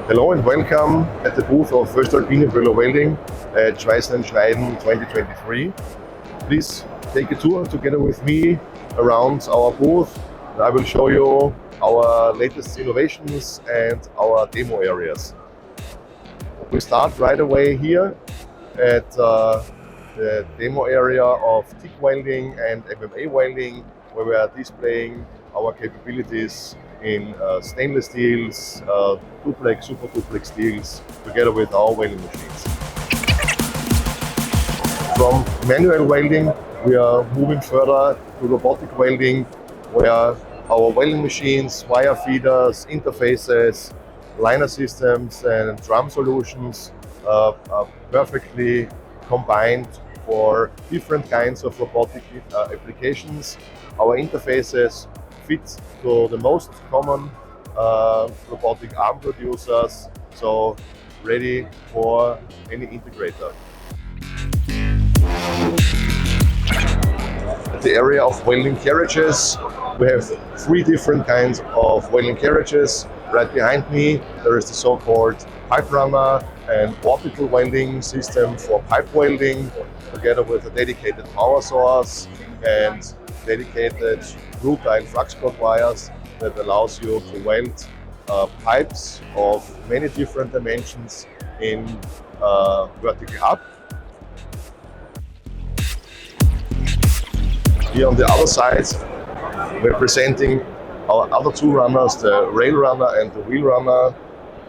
Hello and welcome at the booth of 𝗿𝗲𝗰𝗹𝘃𝗀𝗄 Welding at 𝗁ciecie 2023. Please take a tour together with me around our booth. I will show you our latest innovations and our demo areas. We start right away here at the demo area of TIG welding and MMA welding, where we are displaying our capabilities in stainless steels, duplex, super duplex steels, together with our welding machines. From manual welding, we are moving further to robotic welding, where our welding machines, wire feeders, interfaces, liner systems and drum solutions are perfectly combined for different kinds of robotic applications. Our interfaces fit to the most common robotic arm producers, so ready for any integrator. At the area of welding carriages, we have three different kinds of welding carriages. Right behind me there is the so-called pipeRunner and orbital welding system for pipe welding, together with a dedicated power source and dedicated 𝗍𝗲𝗱𝘆 flux cord wires that allows you to weld pipes of many different dimensions in vertical up. Here on the other side, we're presenting our other two runners, the railRunner and the wheelRunner,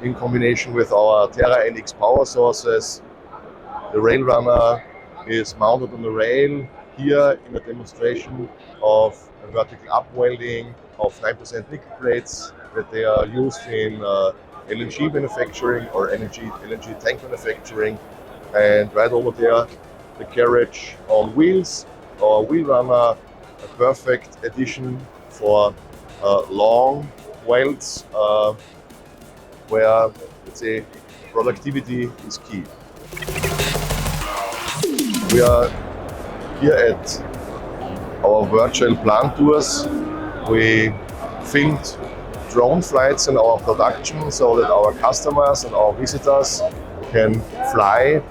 in combination with our 𝗲𝗃 power sources. The railRunner is mounted on the rail here in a demonstration of a vertical up welding of 9% nickel plates that they are used in LNG manufacturing or LNG tank manufacturing. And right over there, the carriage on wheels, our wheelRunner, a perfect addition for long welds where, let's say, productivity is key. We are here at our virtual plant tours. We filmed drone flights in our production so that our customers and our visitors can fly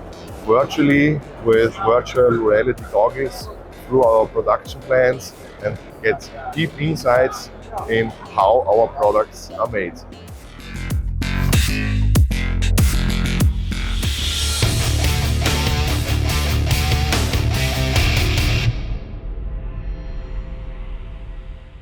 virtually with virtual reality goggles through our production plants and get deep insights in how our products are made.